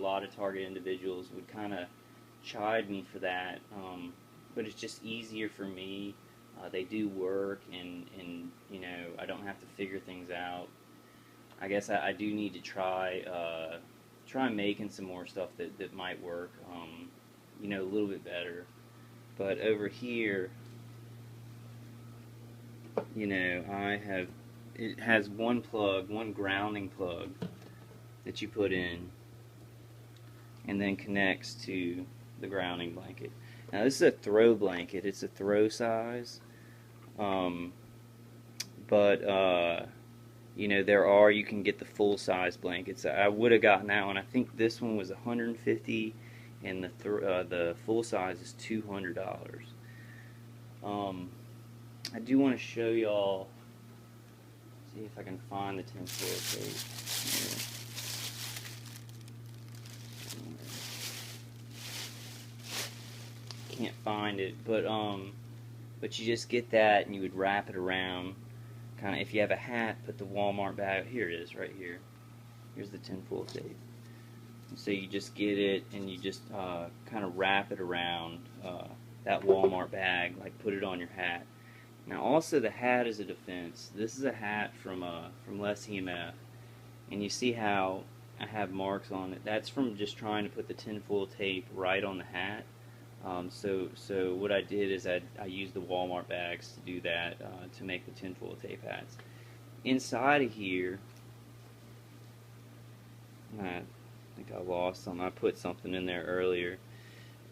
A lot of target individuals would kind of chide me for that, but it's just easier for me. They do work, and you know, I don't have to figure things out. I guess I do need to try making some more stuff that might work, you know, a little bit better. But over here, you know, it has one plug, one grounding plug that you put in, and then connects to the grounding blanket. Now this is a throw blanket. It's a throw size, um, but you know, you can get the full size blankets. I would have gotten that one. I think this one was 150, and the full size is $200. I do want to show y'all. See if I can find the tinfoil tape. Can't find it, but you just get that and you would wrap it around. Kind of, if you have a hat, put the Walmart bag. Here it is, right here. Here's the tinfoil tape. And so you just get it and you just kind of wrap it around that Walmart bag, like put it on your hat. Now, also the hat is a defense. This is a hat from Less EMF, and you see how I have marks on it. That's from just trying to put the tinfoil tape right on the hat. So what I did is I used the Walmart bags to do that, to make the tinfoil tape hats. Inside of here, I think I lost some. I put something in there earlier.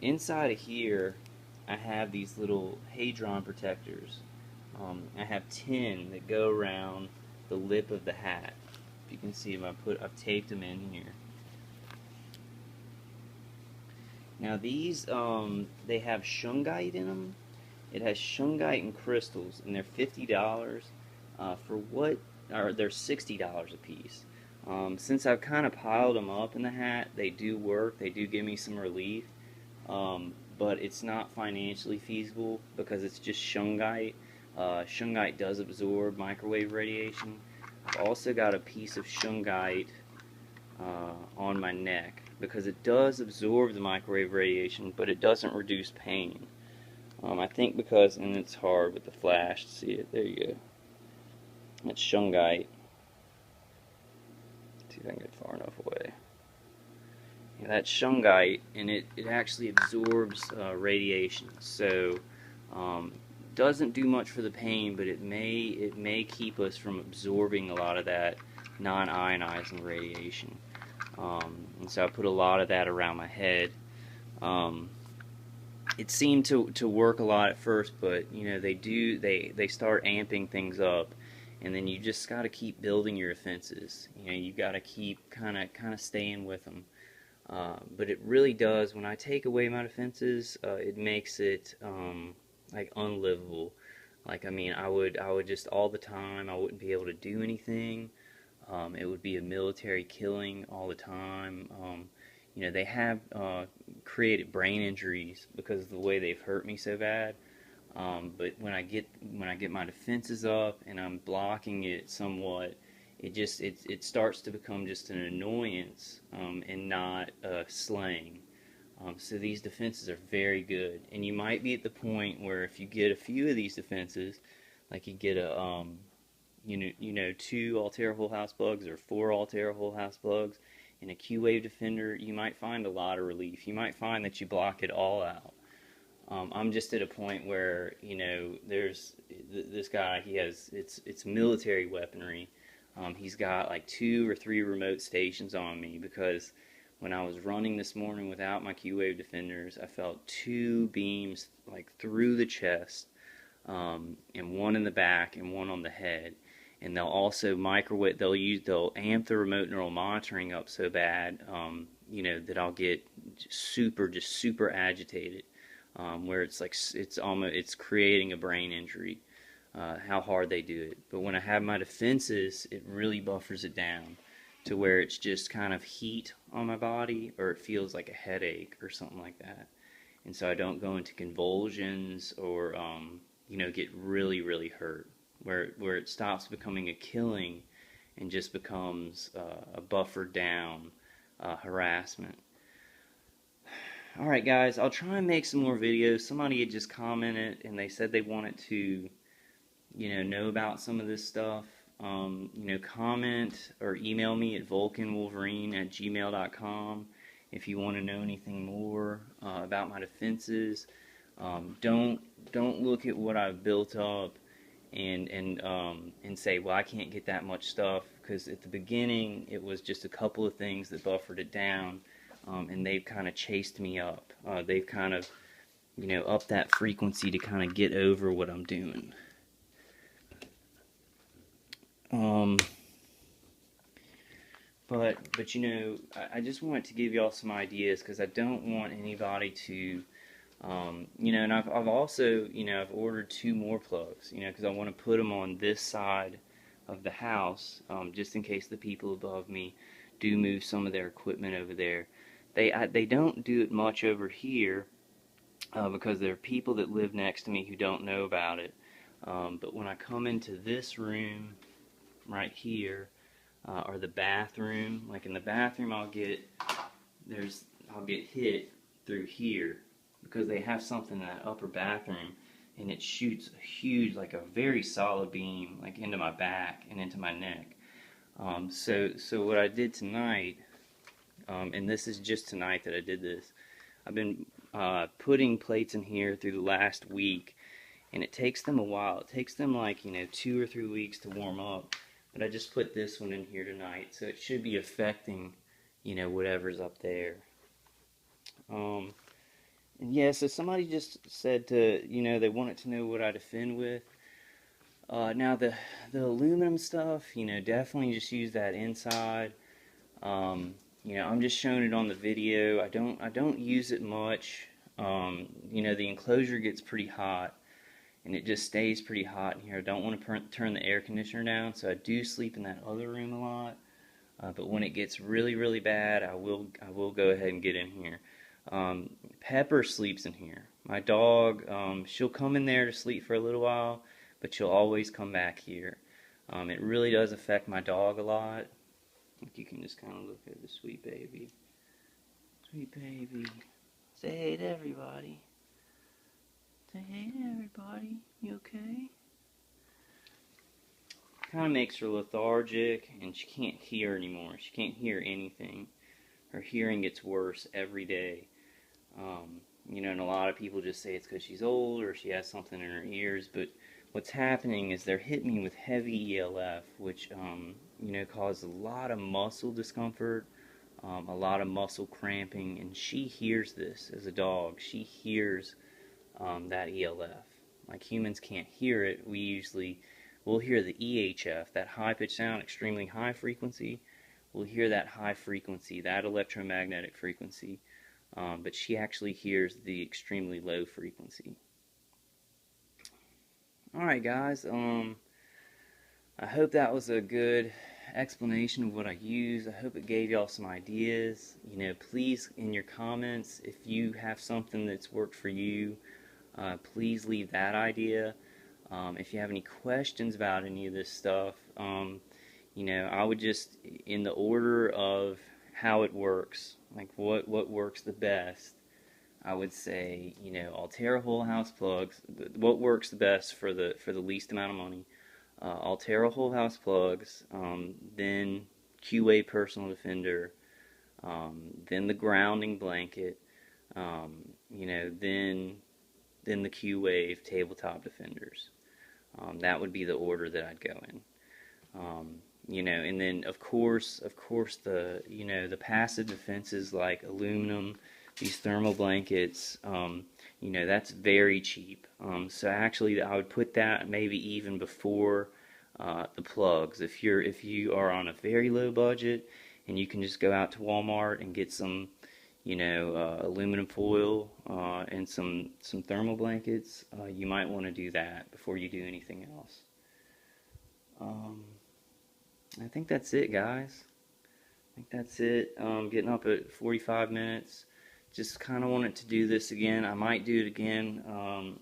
Inside of here, I have these little hadron protectors. I have 10 that go around the lip of the hat. If you can see them, I've taped them in here. Now these, they have Shungite in them. It has Shungite and crystals, and they're $50 they're $60 a piece. Since I've kind of piled them up in the hat, they do work. They do give me some relief, but it's not financially feasible because it's just Shungite. Shungite does absorb microwave radiation. I've also got a piece of Shungite on my neck, because it does absorb the microwave radiation, but it doesn't reduce pain. I think because, and it's hard with the flash to see it, there you go. It's Shungite. Let's see if I can get far enough away. Yeah, that's Shungite, and it actually absorbs radiation, so doesn't do much for the pain, but it may keep us from absorbing a lot of that non-ionizing radiation. And so I put a lot of that around my head. It seemed to work a lot at first, but you know, they start amping things up, and then you just got to keep building your defenses. You know, you got to keep kind of staying with them. But it really does. When I take away my defenses, it makes it like unlivable. Like, I mean, I would just all the time, I wouldn't be able to do anything. It would be a military killing all the time. You know, they have created brain injuries because of the way they've hurt me so bad. But when I get my defenses up and I'm blocking it somewhat, it starts to become just an annoyance, and not slaying. So these defenses are very good, and you might be at the point where if you get a few of these defenses, like you get a you know 2 Altera whole house plugs or 4 Altera whole house plugs and a Q-Wave defender, you might find a lot of relief. You might find that you block it all out. I'm just at a point where, you know, there's this guy, it's military weaponry. He's got like 2 or 3 remote stations on me because when I was running this morning without my Q-Wave defenders, I felt 2 beams like through the chest, and 1 in the back and 1 on the head. And they'll also they'll amp the remote neural monitoring up so bad, you know, that I'll get just super agitated, where it's like it's creating a brain injury. How hard they do it. But when I have my defenses, it really buffers it down to where it's just kind of heat on my body, or it feels like a headache or something like that. And so I don't go into convulsions or you know, get really hurt, where it stops becoming a killing and just becomes a buffered down harassment. Alright guys, I'll try and make some more videos. Somebody had just commented and they said they wanted to, know about some of this stuff. Comment or email me at vulcanwolverine@gmail.com if you want to know anything more about my defenses. Don't look at what I've built up and say, well, I can't get that much stuff, because at the beginning it was just a couple of things that buffered it down, and they've kind of chased me up. They've kind of upped that frequency to kind of get over what I'm doing. But I just wanted to give y'all some ideas, because I don't want anybody to, and I've also, I've ordered 2 more plugs, because I want to put them on this side of the house, just in case the people above me do move some of their equipment over there. They don't do it much over here, because there are people that live next to me who don't know about it. But when I come into this room right here, or the bathroom, like in the bathroom, I'll get hit through here, because they have something in that upper bathroom, and it shoots a huge, like a very solid beam, like into my back and into my neck. So what I did tonight, and this is just tonight that I did this, I've been putting plates in here through the last week, and it takes them a while. It takes them like 2 or 3 weeks to warm up. But I just put this one in here tonight, so it should be affecting, whatever's up there. And yeah, so somebody just said to, they wanted to know what I defend with. Now the aluminum stuff, definitely just use that inside. I'm just showing it on the video. I don't use it much. The enclosure gets pretty hot, and it just stays pretty hot in here. I don't want to turn the air conditioner down, so I do sleep in that other room a lot. But when it gets really, really bad, I will go ahead and get in here. Pepper sleeps in here. My dog, she'll come in there to sleep for a little while, but she'll always come back here. It really does affect my dog a lot. Like, you can just kind of look at the sweet baby. Sweet baby. Say hey to everybody. Say hey to everybody. You okay? Kind of makes her lethargic, and she can't hear anymore. She can't hear anything. Her hearing gets worse every day. And a lot of people just say it's because she's old or she has something in her ears, but what's happening is they're hitting me with heavy ELF, which causes a lot of muscle discomfort, a lot of muscle cramping, and she hears this as a dog. She hears that ELF. Like, humans can't hear it. We'll hear the EHF, that high-pitched sound, extremely high frequency. We'll hear that high frequency, that electromagnetic frequency, but she actually hears the extremely low frequency. Alright guys, I hope that was a good explanation of what I use. I hope it gave y'all some ideas. Please, in your comments, if you have something that's worked for you, please leave that idea. If you have any questions about any of this stuff, I would just, in the order of how it works, like what works the best, I would say, Altera whole house plugs. What works the best for the least amount of money? Altera whole house plugs, then QA personal defender, then the grounding blanket, then the Q-Wave tabletop defenders. That would be the order that I'd go in. And then of course the the passive defenses like aluminum, these thermal blankets, that's very cheap. So actually I would put that maybe even before the plugs. If you are on a very low budget and you can just go out to Walmart and get some aluminum foil and some thermal blankets, you might want to do that before you do anything else. I think that's it, guys. I think that's it. Getting up at 45 minutes. Just kind of wanted to do this again. I might do it again,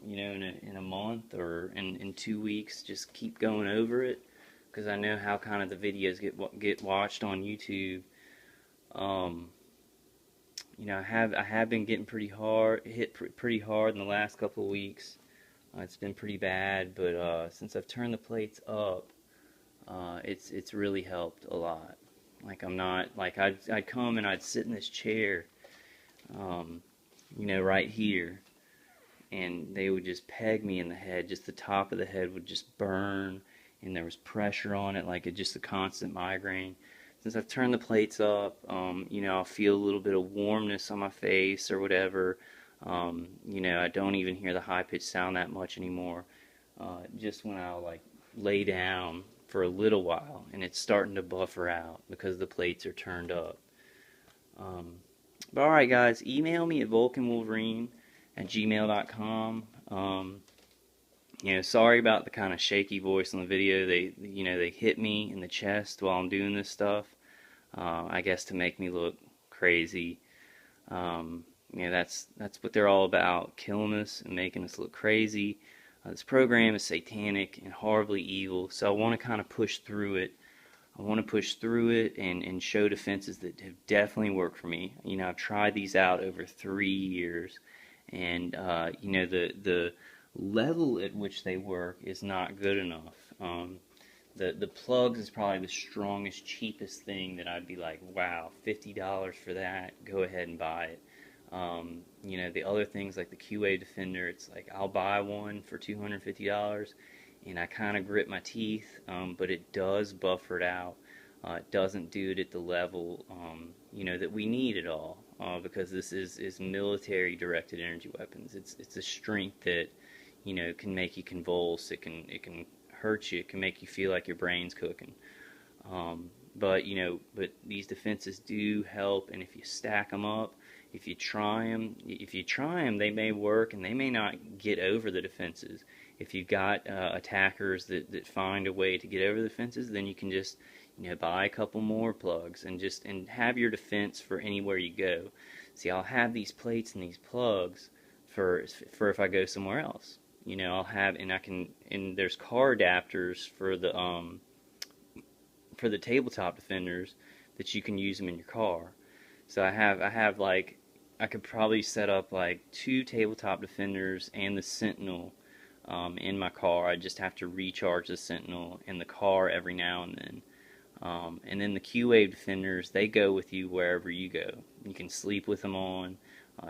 in a month or in 2 weeks. Just keep going over it, because I know how kind of the videos get watched on YouTube. Um, I have been getting pretty hard in the last couple of weeks. It's been pretty bad, but since I've turned the plates up, it's really helped a lot. Like I'm not like I'd come and I'd sit in this chair, um, right here, and they would just peg me in the head. Just the top of the head would just burn, and there was pressure on it, like just a constant migraine. Since I've turned the plates up, I'll feel a little bit of warmness on my face or whatever. I don't even hear the high pitched sound that much anymore. Just when I'll like lay down for a little while, and it's starting to buffer out because the plates are turned up. But alright guys, email me at vulcanwolverine@gmail.com. Sorry about the kind of shaky voice on the video. They hit me in the chest while I'm doing this stuff. I guess to make me look crazy. That's what they're all about, killing us and making us look crazy. This program is satanic and horribly evil, so I want to kind of push through it. I want to push through it and show defenses that have definitely worked for me. I've tried these out over 3 years, and the level at which they work is not good enough. The plugs is probably the strongest, cheapest thing that I'd be like, wow, $50 for that, go ahead and buy it. The other things like the QA Defender, it's like I'll buy one for $250, and I kind of grit my teeth, but it does buffer it out. It doesn't do it at the level, that we need at all, because this is military directed energy weapons. It's a strength that, can make you convulse. It can hurt you. It can make you feel like your brain's cooking. But these defenses do help, and if you stack them up, if you try them, they may work, and they may not get over the defenses. If you've got attackers that find a way to get over the defenses, then you can just buy a couple more plugs and have your defense for anywhere you go. See, I'll have these plates and these plugs for if I go somewhere else. I'll have, and there's car adapters for the tabletop defenders that you can use them in your car. So I have like, I could probably set up like 2 tabletop defenders and the Sentinel in my car. I just have to recharge the Sentinel in the car every now and then. And then the Q-Wave defenders, they go with you wherever you go. You can sleep with them on.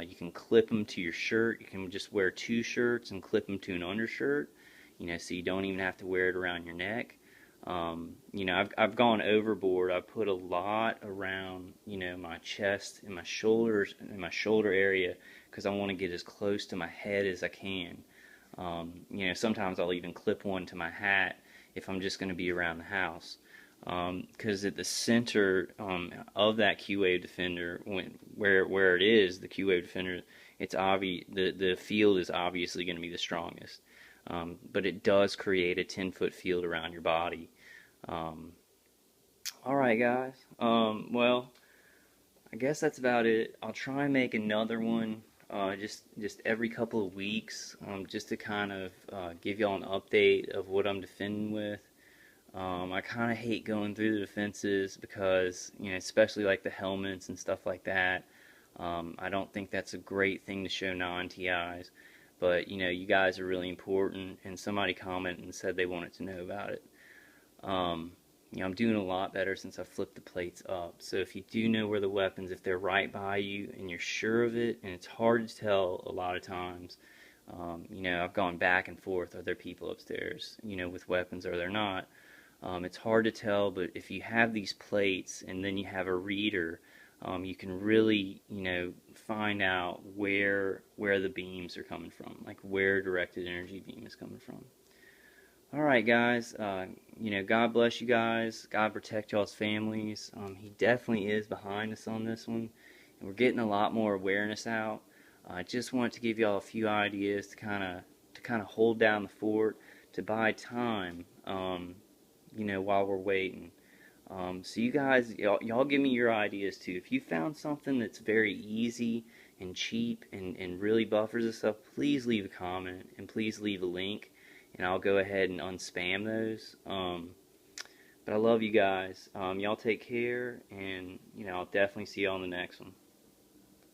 You can clip them to your shirt. You can just wear 2 shirts and clip them to an undershirt. So you don't even have to wear it around your neck. I've gone overboard. I've put a lot around, my chest and my shoulders and my shoulder area because I want to get as close to my head as I can. Sometimes I'll even clip one to my hat if I'm just going to be around the house. Because at the center of that Q-Wave defender, where it is, the Q-Wave defender, it's obvious the field is obviously going to be the strongest. But it does create a 10-foot field around your body. Alright guys, well, I guess that's about it. I'll try and make another one just every couple of weeks, just to kind of give y'all an update of what I'm defending with. I kind of hate going through the defenses because, especially like the helmets and stuff like that. I don't think that's a great thing to show non-TIs. But, you guys are really important, and somebody commented and said they wanted to know about it. I'm doing a lot better since I flipped the plates up. So if you do know where the weapons, if they're right by you and you're sure of it, and it's hard to tell a lot of times, I've gone back and forth, are there people upstairs, with weapons or they're not. It's hard to tell, but if you have these plates and then you have a reader, you can really, find out where the beams are coming from, like where directed energy beam is coming from. Alright guys, God bless you guys, God protect y'all's families. He definitely is behind us on this one, and we're getting a lot more awareness out. I just wanted to give y'all a few ideas to kind of hold down the fort, to buy time, while we're waiting. So you guys, y'all give me your ideas too. If you found something that's very easy and cheap and really buffers us up, please leave a comment and please leave a link, and I'll go ahead and unspam those. But I love you guys. Y'all take care, and I'll definitely see y'all on the next one.